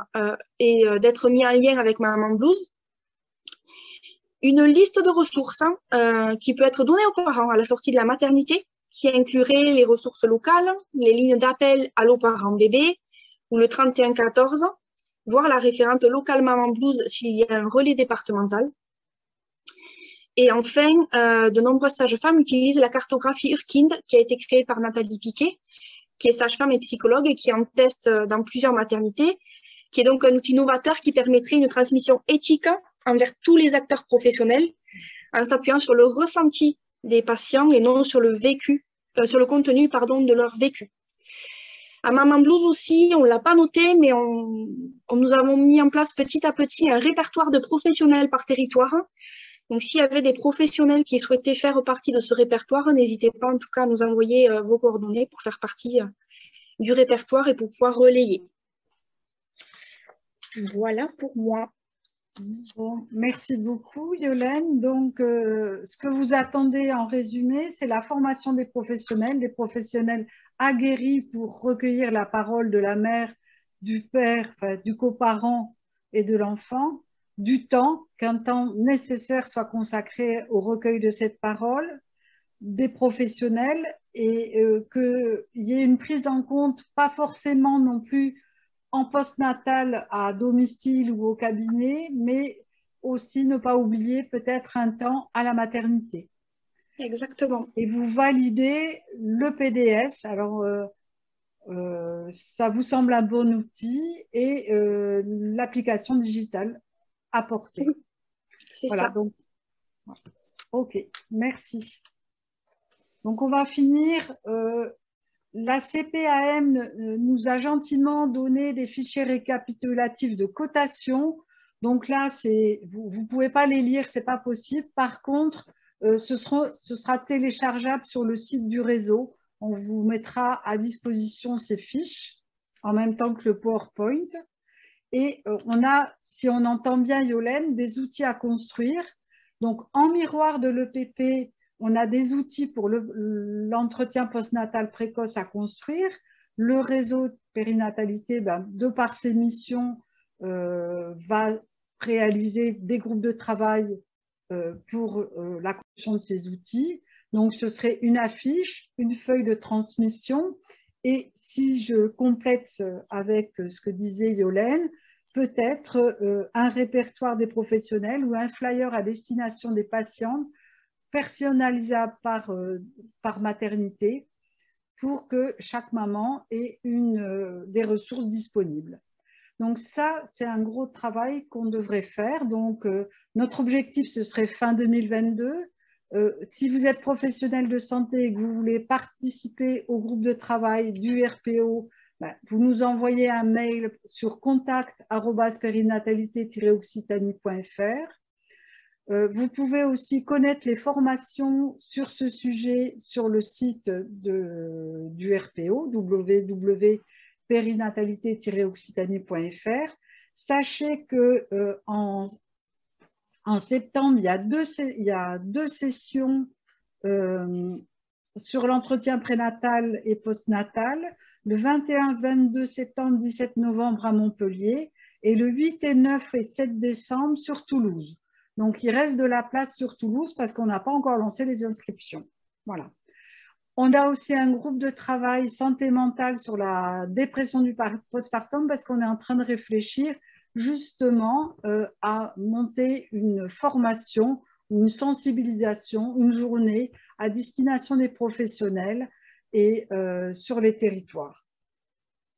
et d'être mis en lien avec Maman 12. Une liste de ressources qui peut être donnée aux parents à la sortie de la maternité, qui inclurait les ressources locales, les lignes d'appel Allo Parents Bébé ou le 3114, voire la référente locale Maman Blues s'il y a un relais départemental. Et enfin, de nombreuses sages-femmes utilisent la cartographie Urkind qui a été créée par Nathalie Piquet, qui est sage-femme et psychologue et qui en teste dans plusieurs maternités, qui est donc un outil novateur qui permettrait une transmission éthique envers tous les acteurs professionnels en s'appuyant sur le ressenti des patients et non sur le vécu, sur le contenu de leur vécu. À Maman Blues aussi, on ne l'a pas noté, mais nous avons mis en place petit à petit un répertoire de professionnels par territoire. Donc, s'il y avait des professionnels qui souhaitaient faire partie de ce répertoire, n'hésitez pas en tout cas à nous envoyer vos coordonnées pour faire partie du répertoire et pour pouvoir relayer. Voilà pour moi. Bon, merci beaucoup, Yolène. Donc, ce que vous attendez en résumé, c'est la formation des professionnels aguerris pour recueillir la parole de la mère, du père, enfin, du coparent et de l'enfant, du temps, qu'un temps nécessaire soit consacré au recueil de cette parole, des professionnels et qu'il y ait une prise en compte, pas forcément non plus en postnatal à domicile ou au cabinet, mais aussi ne pas oublier peut-être un temps à la maternité. Exactement. Et vous validez le PDS. Alors, ça vous semble un bon outil et l'application digitale apportée. C'est Voilà, ça. donc, ok, merci. Donc, on va finir. La CPAM nous a gentiment donné des fichiers récapitulatifs de cotation. Donc là, vous ne pouvez pas les lire, ce n'est pas possible. Par contre, ce sera téléchargeable sur le site du réseau. On vous mettra à disposition ces fiches en même temps que le PowerPoint. Et on a, si on entend bien Yolène, des outils à construire. Donc, en miroir de l'EPP, on a des outils pour l'entretien postnatal précoce à construire. Le réseau de périnatalité, de par ses missions, va réaliser des groupes de travail pour la construction de ces outils. Donc, ce serait une affiche, une feuille de transmission. Et si je complète avec ce que disait Yolène, peut-être un répertoire des professionnels ou un flyer à destination des patientes personnalisable par maternité pour que chaque maman ait des ressources disponibles. Donc ça, c'est un gros travail qu'on devrait faire. Donc notre objectif, ce serait fin 2022. Si vous êtes professionnel de santé et que vous voulez participer au groupe de travail du RPO, vous nous envoyez un mail sur contact@périnatalité-occitanie.fr. Vous pouvez aussi connaître les formations sur ce sujet sur le site du RPO, www.périnatalité-occitanie.fr. Sachez que en septembre, il y a deux sessions sur l'entretien prénatal et postnatal, le 21-22 septembre, 17 novembre à Montpellier, et le 8 et 9 et 7 décembre sur Toulouse. Donc, il reste de la place sur Toulouse parce qu'on n'a pas encore lancé les inscriptions. Voilà. On a aussi un groupe de travail santé mentale sur la dépression du postpartum parce qu'on est en train de réfléchir justement à monter une formation ou une sensibilisation, une journée à destination des professionnels et sur les territoires.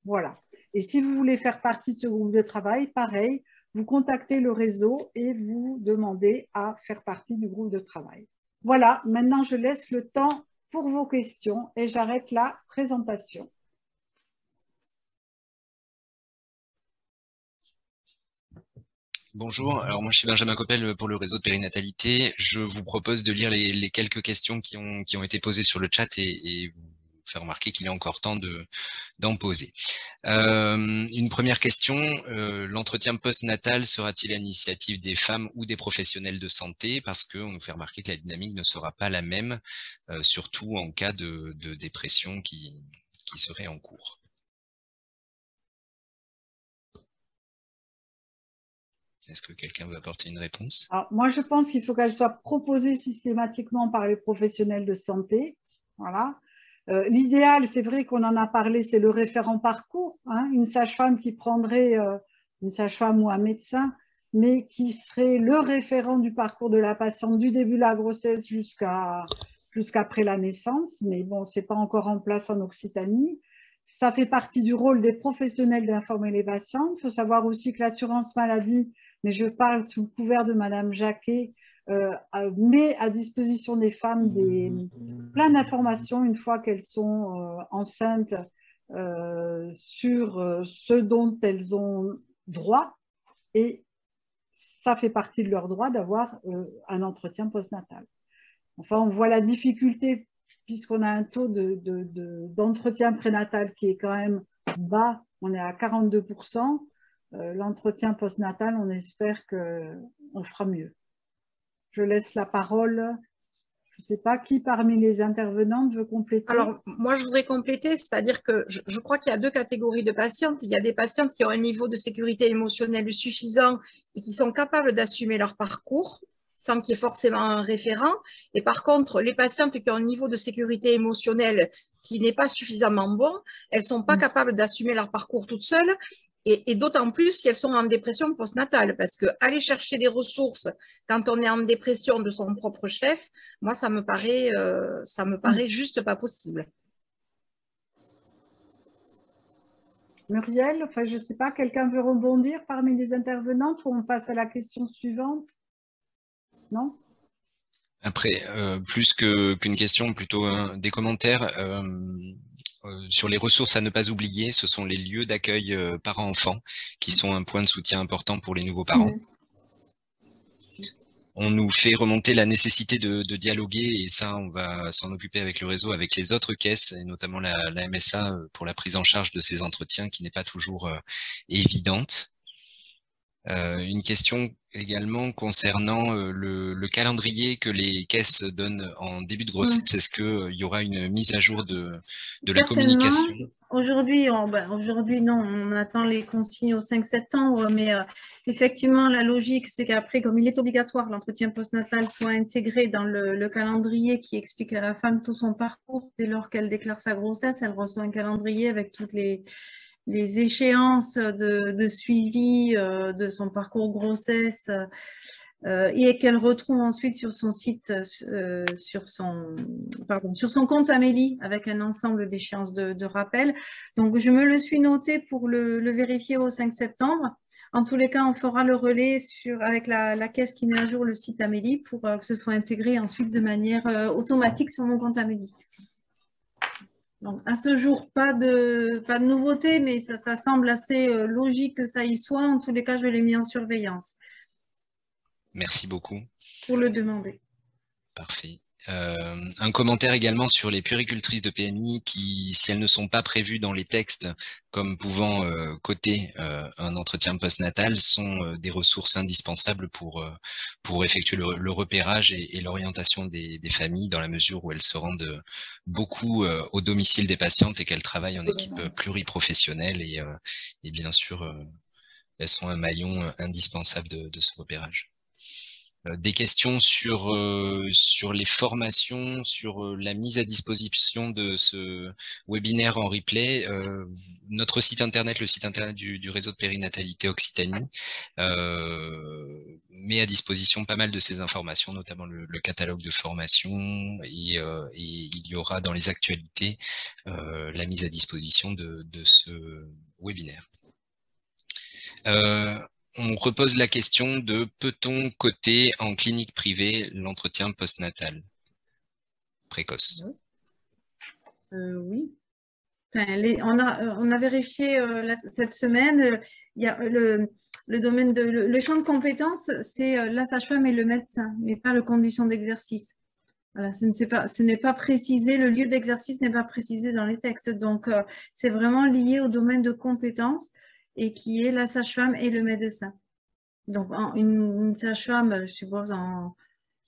Voilà. Et si vous voulez faire partie de ce groupe de travail, pareil, vous contactez le réseau et vous demandez à faire partie du groupe de travail. Voilà, maintenant je laisse le temps pour vos questions et j'arrête la présentation. Bonjour, alors moi je suis Benjamin Coppel pour le réseau de périnatalité. Je vous propose de lire les quelques questions qui ont été posées sur le chat et vous faire remarquer qu'il est encore temps d'en poser. Une première question, l'entretien postnatal sera-t-il à l'initiative des femmes ou des professionnels de santé? Parce qu'on nous fait remarquer que la dynamique ne sera pas la même, surtout en cas de dépression qui serait en cours. Est-ce que quelqu'un veut apporter une réponse? Alors, moi, je pense qu'il faut qu'elle soit proposée systématiquement par les professionnels de santé. Voilà. L'idéal, c'est vrai qu'on en a parlé, c'est le référent parcours, hein, une sage-femme qui prendrait, une sage-femme ou un médecin, mais qui serait le référent du parcours de la patiente du début de la grossesse jusqu'après la naissance. Mais bon, ce n'est pas encore en place en Occitanie. Ça fait partie du rôle des professionnels d'informer les patients. Il faut savoir aussi que l'assurance maladie, mais je parle sous le couvert de Madame Jacquet, met à disposition des femmes plein d'informations une fois qu'elles sont enceintes sur ce dont elles ont droit. Et ça fait partie de leur droit d'avoir un entretien postnatal. Enfin, on voit la difficulté puisqu'on a un taux d'entretien prénatal qui est quand même bas, on est à 42%. l'entretien postnatal, on espère qu'on fera mieux. Je laisse la parole. Je ne sais pas qui parmi les intervenantes veut compléter. Alors, moi, je voudrais compléter, c'est-à-dire que je crois qu'il y a deux catégories de patientes. Il y a des patientes qui ont un niveau de sécurité émotionnelle suffisant et qui sont capables d'assumer leur parcours sans qu'il y ait forcément un référent. Et par contre, les patientes qui ont un niveau de sécurité émotionnelle qui n'est pas suffisamment bon, elles ne sont pas capables d'assumer leur parcours toutes seules. Et d'autant plus si elles sont en dépression postnatale, parce que aller chercher des ressources quand on est en dépression de son propre chef, moi, ça me paraît juste pas possible. Muriel, enfin, je ne sais pas, quelqu'un veut rebondir parmi les intervenantes ou on passe à la question suivante? Non? Après, plus qu'une question, plutôt des commentaires. Sur les ressources à ne pas oublier, ce sont les lieux d'accueil parents-enfants qui sont un point de soutien important pour les nouveaux parents. On nous fait remonter la nécessité de dialoguer et ça, on va s'en occuper avec le réseau, avec les autres caisses et notamment la MSA pour la prise en charge de ces entretiens qui n'est pas toujours évidente. Une question également concernant le calendrier que les caisses donnent en début de grossesse. Est-ce qu'il y aura une mise à jour de la communication? Aujourd'hui, non, on attend les consignes au 5 septembre, mais effectivement, la logique, c'est qu'après, comme il est obligatoire, l'entretien postnatal soit intégré dans le calendrier qui explique à la femme tout son parcours. Dès lors qu'elle déclare sa grossesse, elle reçoit un calendrier avec toutes les échéances de suivi de son parcours grossesse et qu'elle retrouve ensuite sur son site, sur son compte Amélie avec un ensemble d'échéances de rappel. Donc, je me le suis noté pour le vérifier au 5 septembre. En tous les cas, on fera le relais avec la caisse qui met à jour le site Amélie pour que ce soit intégré ensuite de manière automatique sur mon compte Amélie. Donc, à ce jour, pas de nouveauté, mais ça semble assez logique que ça y soit. En tous les cas, je l'ai mis en surveillance. Merci beaucoup. Pour le demander. Parfait. Un commentaire également sur les puéricultrices de PMI qui, si elles ne sont pas prévues dans les textes comme pouvant coter un entretien postnatal, sont des ressources indispensables pour effectuer le repérage et l'orientation des familles dans la mesure où elles se rendent beaucoup au domicile des patientes et qu'elles travaillent en équipe pluriprofessionnelle et bien sûr, elles sont un maillon indispensable de ce repérage. Des questions sur les formations, sur la mise à disposition de ce webinaire en replay. Notre site internet, le site internet du réseau de périnatalité Occitanie, met à disposition pas mal de ces informations, notamment le catalogue de formation et il y aura dans les actualités la mise à disposition de ce webinaire. On repose la question de peut-on coter en clinique privée l'entretien postnatal précoce? Oui. Enfin, on a vérifié cette semaine. Il y a le domaine le champ de compétences, c'est la sage-femme et le médecin, mais pas les conditions d'exercice. Voilà, ce n'est pas précisé, le lieu d'exercice n'est pas précisé dans les textes. Donc, c'est vraiment lié au domaine de compétences et qui est la sage-femme et le médecin. Donc, une sage-femme, je suppose,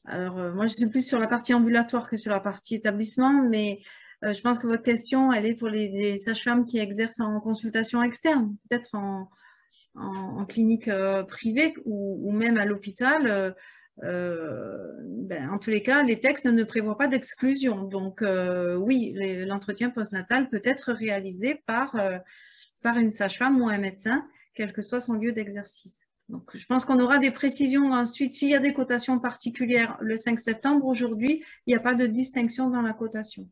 alors, moi, je suis plus sur la partie ambulatoire que sur la partie établissement, mais je pense que votre question, elle est pour les sages-femmes qui exercent en consultation externe, peut-être en clinique privée ou même à l'hôpital. En tous les cas, les textes ne prévoient pas d'exclusion. Donc, oui, l'entretien postnatal peut être réalisé par une sage-femme ou un médecin, quel que soit son lieu d'exercice. Donc, je pense qu'on aura des précisions ensuite. S'il y a des cotations particulières le 5 septembre, aujourd'hui, il n'y a pas de distinction dans la cotation.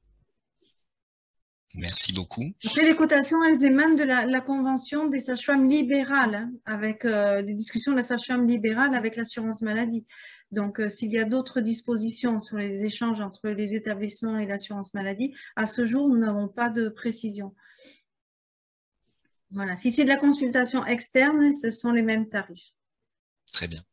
Merci beaucoup. Après, les cotations, elles émanent de la convention des sages-femmes libérales, hein, avec des discussions de la sage-femme libérale avec l'assurance maladie. Donc, s'il y a d'autres dispositions sur les échanges entre les établissements et l'assurance maladie, à ce jour, nous n'avons pas de précision. Voilà. Si c'est de la consultation externe, ce sont les mêmes tarifs. Très bien.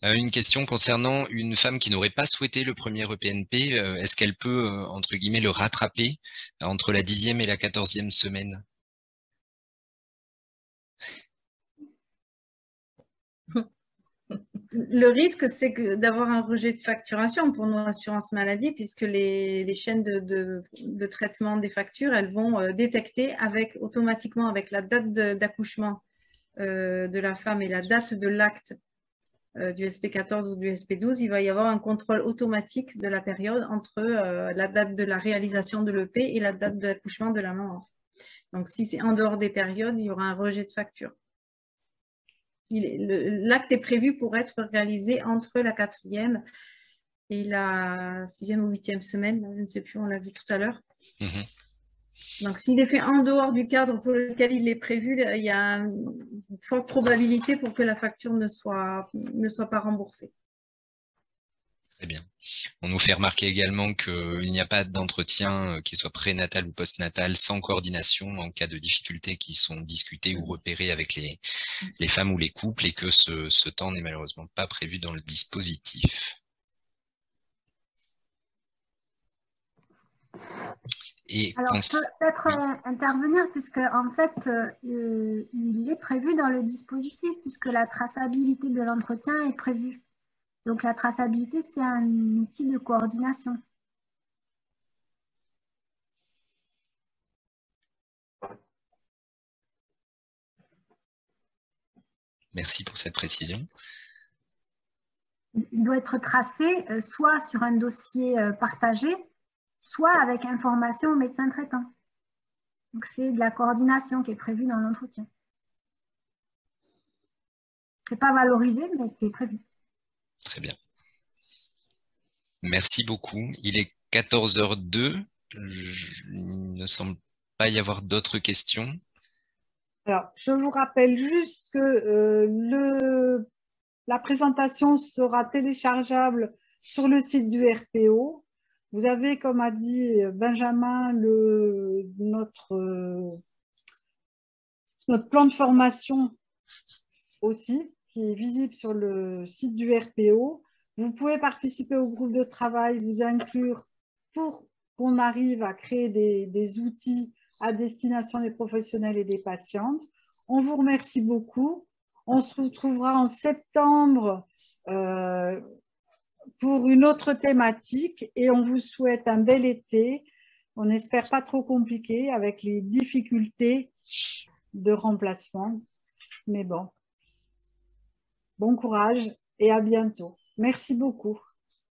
Une question concernant une femme qui n'aurait pas souhaité le premier EPNP. Est-ce qu'elle peut, entre guillemets, le rattraper entre la 10e et la 14e semaine? Le risque, c'est d'avoir un rejet de facturation pour nos assurances maladie, puisque les chaînes de traitement des factures, elles vont détecter automatiquement avec la date d'accouchement de la femme et la date de l'acte du SP14 ou du SP12, il va y avoir un contrôle automatique de la période entre la date de la réalisation de l'EP et la date d'accouchement de la maman. Donc, si c'est en dehors des périodes, il y aura un rejet de facture. L'acte est prévu pour être réalisé entre la 4e et la 6e ou 8e semaine, je ne sais plus, on l'a vu tout à l'heure. Donc, s'il est fait en dehors du cadre pour lequel il est prévu, il y a une forte probabilité pour que la facture ne soit pas remboursée. Très bien. On nous fait remarquer également qu'il n'y a pas d'entretien, qu'il soit prénatal ou postnatal, sans coordination en cas de difficultés qui sont discutées ou repérées avec les femmes ou les couples, et que ce temps n'est malheureusement pas prévu dans le dispositif. Et alors, je peux peut-être intervenir, puisque en fait, il est prévu dans le dispositif, puisque la traçabilité de l'entretien est prévue. Donc, la traçabilité, c'est un outil de coordination. Merci pour cette précision. Il doit être tracé soit sur un dossier partagé, soit avec information au médecin traitant. Donc, c'est de la coordination qui est prévue dans l'entretien. Ce n'est pas valorisé, mais c'est prévu. Très bien. Merci beaucoup. Il est 14h02. Il ne semble pas y avoir d'autres questions. Alors, je vous rappelle juste que la présentation sera téléchargeable sur le site du RPO. Vous avez, comme a dit Benjamin, notre plan de formation aussi, qui est visible sur le site du RPO. Vous pouvez participer au groupe de travail, vous inclure pour qu'on arrive à créer des outils à destination des professionnels et des patientes. On vous remercie beaucoup. On se retrouvera en septembre pour une autre thématique, et on vous souhaite un bel été. On espère pas trop compliqué avec les difficultés de remplacement. Mais bon, bon courage et à bientôt. Merci beaucoup.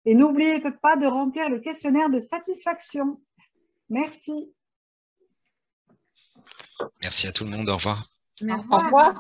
Et n'oubliez pas de remplir le questionnaire de satisfaction. Merci. Merci à tout le monde. Au revoir. Merci. Au revoir.